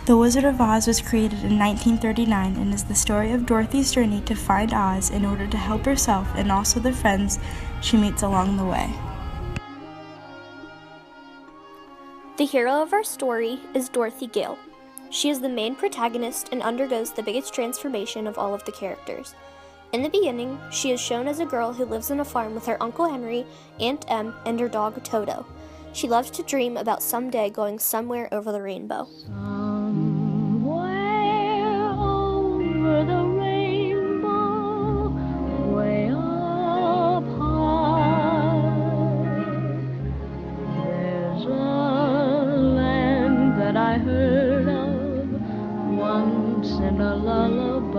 The Wizard of Oz was created in 1939 and is the story of Dorothy's journey to find Oz in order to help herself and also the friends she meets along the way. The hero of our story is Dorothy Gale. She is the main protagonist and undergoes the biggest transformation of all of the characters. In the beginning, she is shown as a girl who lives on a farm with her Uncle Henry, Aunt Em, and her dog Toto. She loves to dream about someday going somewhere over the rainbow. I heard of once in a lullaby.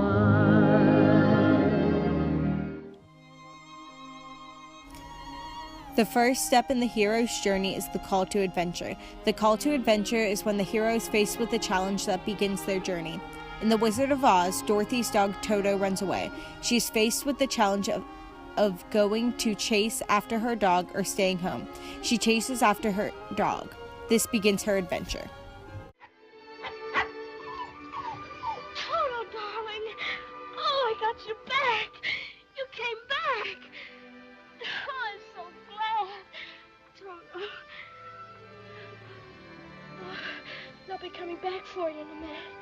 The first step in the hero's journey is the call to adventure. The call to adventure is when the hero is faced with a challenge that begins their journey. In The Wizard of Oz, Dorothy's dog Toto runs away. She's faced with the challenge of going to chase after her dog or staying home. She chases after her dog. This begins her adventure. Got you back. You came back. Oh, I'm so glad. Toto. Oh, I'll be coming back for you in a minute.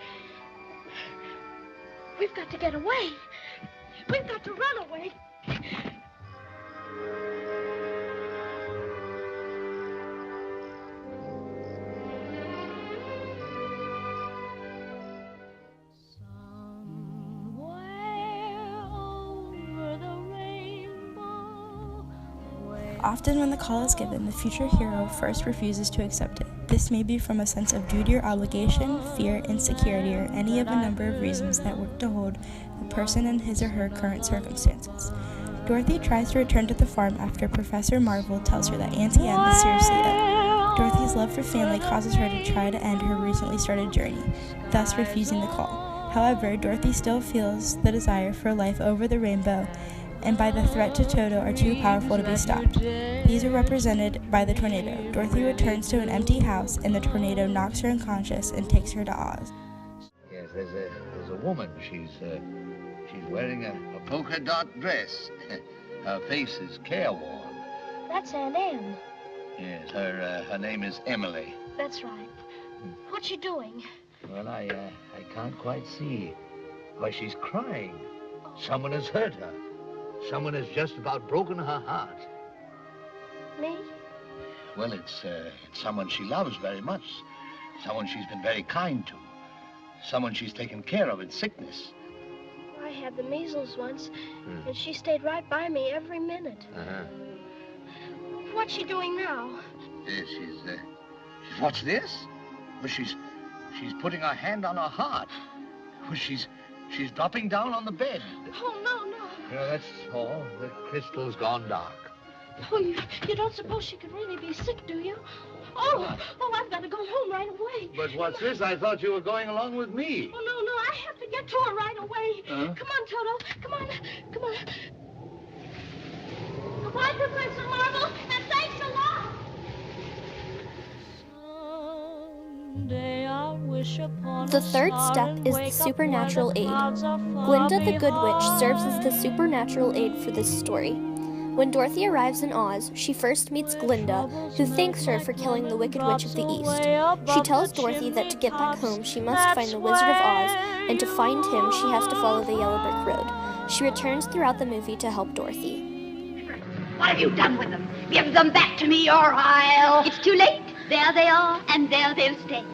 We've got to get away. We've got to run away. Often when the call is given, the future hero first refuses to accept it. This may be from a sense of duty or obligation, fear, insecurity, or any of a number of reasons that work to hold the person in his or her current circumstances. Dorothy tries to return to the farm after Professor Marvel tells her that Auntie Em is seriously ill. Dorothy's love for family causes her to try to end her recently started journey, thus refusing the call. However, Dorothy still feels the desire for life over the rainbow and by the threat to Toto are too powerful to be stopped. These are represented by the tornado. Dorothy returns to an empty house, and the tornado knocks her unconscious and takes her to Oz. Yes, there's a woman. She's wearing a polka dot dress. Her face is careworn. That's Aunt Em. Yes, her name is Emily. That's right. What's she doing? Well, I can't quite see. Why, she's crying. Someone has hurt her. Someone has just about broken her heart. Me? Well, it's someone she loves very much. Someone she's been very kind to. Someone she's taken care of in sickness. I had the measles once, and she stayed right by me every minute. Uh-huh. What's she doing now? Yes, what's this? Well, she's putting her hand on her heart. Well, she's dropping down on the bed. Oh, no. That's all. The crystal's gone dark. Oh, you don't suppose she could really be sick, do you? Oh, I've got to go home right away. But what's this? I thought you were going along with me. Oh, no, I have to get to her right away. Come on, Toto. Come on. Goodbye, Professor Marvel, and thanks a lot. The third step is the supernatural aid. Glinda the Good Witch serves as the supernatural aid for this story. When Dorothy arrives in Oz, she first meets Glinda, who thanks her for killing the Wicked Witch of the East. She tells Dorothy that to get back home, she must find the Wizard of Oz, and to find him, she has to follow the Yellow Brick Road. She returns throughout the movie to help Dorothy. What have you done with them? Give them back to me, or I'll... It's too late. There they are, and there they'll stay.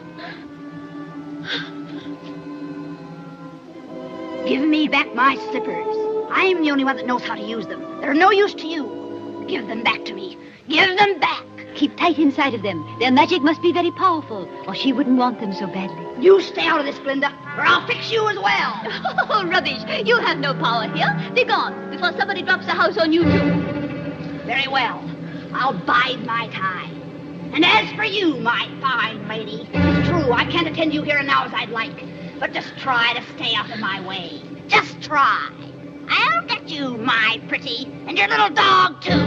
Give me back my slippers. I'm the only one that knows how to use them. They're of no use to you. Give them back to me. Give them back. Keep tight inside of them. Their magic must be very powerful, or she wouldn't want them so badly. You stay out of this, Glinda, or I'll fix you as well. Oh, rubbish. You have no power here. Be gone before somebody drops a house on you, too. Very well. I'll bide my time. And as for you, my fine lady, it's true, I can't attend you here and now as I'd like. But just try to stay out of my way. Just try. I'll get you, my pretty, and your little dog, too.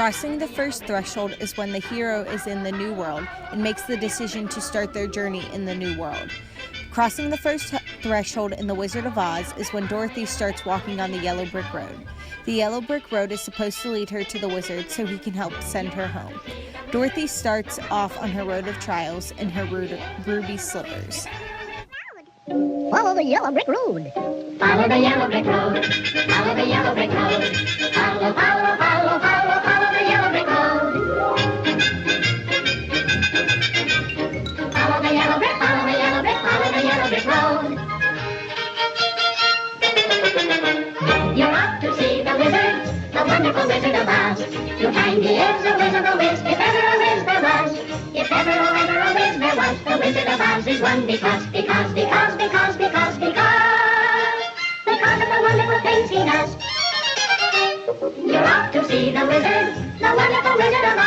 Crossing the first threshold is when the hero is in the new world and makes the decision to start their journey in the new world. Crossing the first threshold in The Wizard of Oz is when Dorothy starts walking on the yellow brick road. The yellow brick road is supposed to lead her to the wizard so he can help send her home. Dorothy starts off on her road of trials in her ruby slippers. Follow the yellow brick road. Follow the yellow brick road. Follow the yellow brick road. Follow, follow, follow, follow, follow the yellow brick road. Follow the yellow brick, follow the yellow brick, follow the yellow brick road. You're off to see the wizard, the wonderful Wizard of Oz. You'll find he is a whiz of a whiz, if ever a whiz there was. If ever a whiz there was, the Wizard of Oz is one because of the wonderful things he does. You're off to see the wizard, the wonderful Wizard of Oz.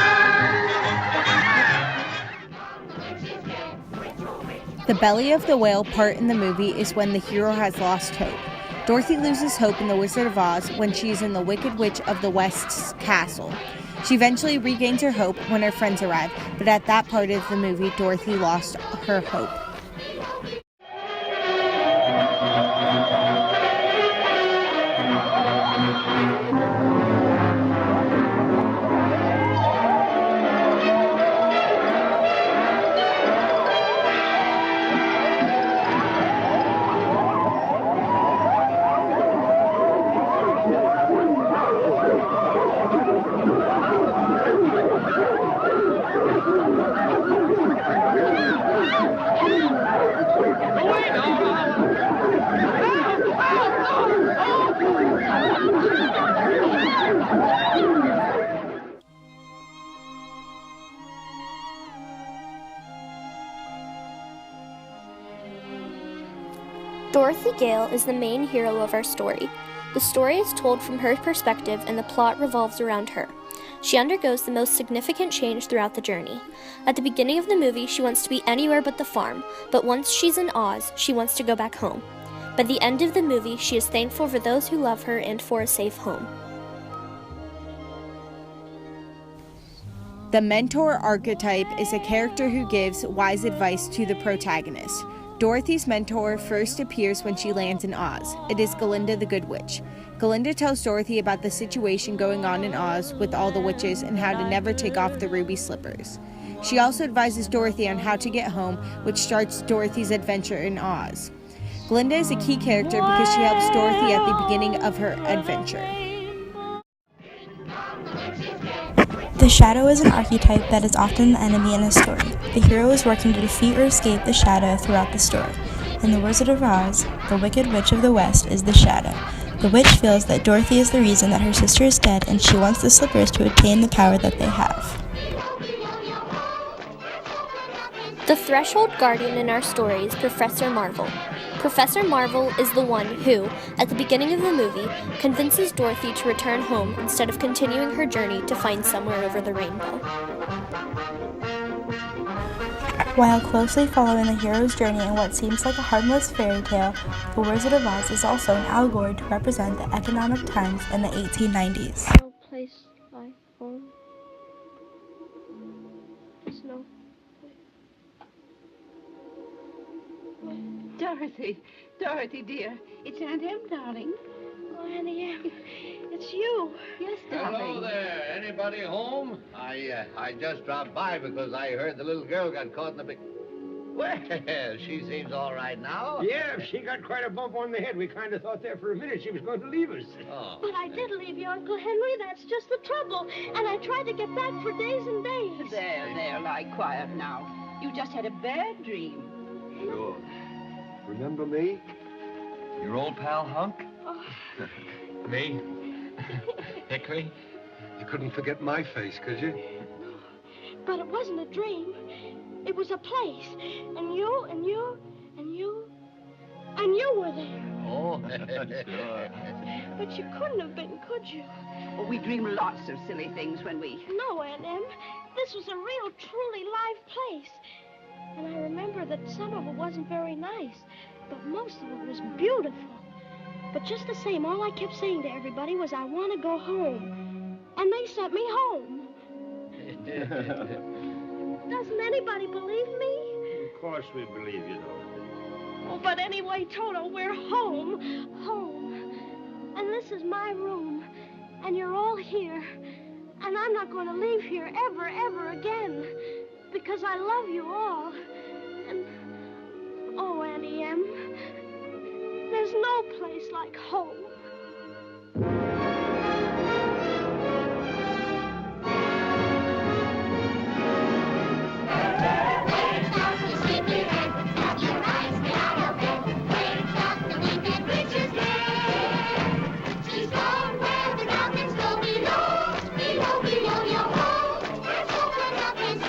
The belly of the whale part in the movie is when the hero has lost hope. Dorothy loses hope in The Wizard of Oz when she is in the Wicked Witch of the West's castle. She eventually regains her hope when her friends arrive, but at that part of the movie, Dorothy lost her hope. Dorothy Gale is the main hero of our story. The story is told from her perspective and the plot revolves around her. She undergoes the most significant change throughout the journey. At the beginning of the movie, she wants to be anywhere but the farm, but once she's in Oz, she wants to go back home. By the end of the movie, she is thankful for those who love her and for a safe home. The mentor archetype is a character who gives wise advice to the protagonist. Dorothy's mentor first appears when she lands in Oz. It is Glinda the Good Witch. Glinda tells Dorothy about the situation going on in Oz with all the witches and how to never take off the ruby slippers. She also advises Dorothy on how to get home, which starts Dorothy's adventure in Oz. Glinda is a key character because she helps Dorothy at the beginning of her adventure. The shadow is an archetype that is often the enemy in a story. The hero is working to defeat or escape the shadow throughout the story. In The Wizard of Oz, the Wicked Witch of the West is the shadow. The witch feels that Dorothy is the reason that her sister is dead, and she wants the slippers to attain the power that they have. The threshold guardian in our story is Professor Marvel. Professor Marvel is the one who, at the beginning of the movie, convinces Dorothy to return home instead of continuing her journey to find somewhere over the rainbow. While closely following the hero's journey in what seems like a harmless fairy tale, The Wizard of Oz is also an allegory to represent the economic times in the 1890s. No place like home. There's no Dorothy, dear. It's Aunt Em, darling. Oh, Annie Em, it's you. Yes, darling. Hello there. Anybody home? I just dropped by because I heard the little girl got caught in the big... Well, she seems all right now. Yeah, she got quite a bump on the head. We kind of thought there for a minute she was going to leave us. Oh. But I did leave you, Uncle Henry. That's just the trouble. And I tried to get back for days and days. There, lie quiet now. You just had a bad dream. Sure. Remember me? Your old pal, Hunk? Oh. Me? Hickory? You couldn't forget my face, could you? But it wasn't a dream. It was a place. And you were there. Oh. But you couldn't have been, could you? Oh, we dream lots of silly things when we... No, Aunt Em. This was a real, truly live place. And I remember that some of it wasn't very nice, but most of it was beautiful. But just the same, all I kept saying to everybody was, I want to go home. and they sent me home. Doesn't anybody believe me? Of course we believe you, Toto. Oh, but anyway, Toto, we're home. Home. And this is my room. And you're all here. And I'm not going to leave here ever, ever again. Because I love you all. And, oh, Auntie Em, there's no place like home.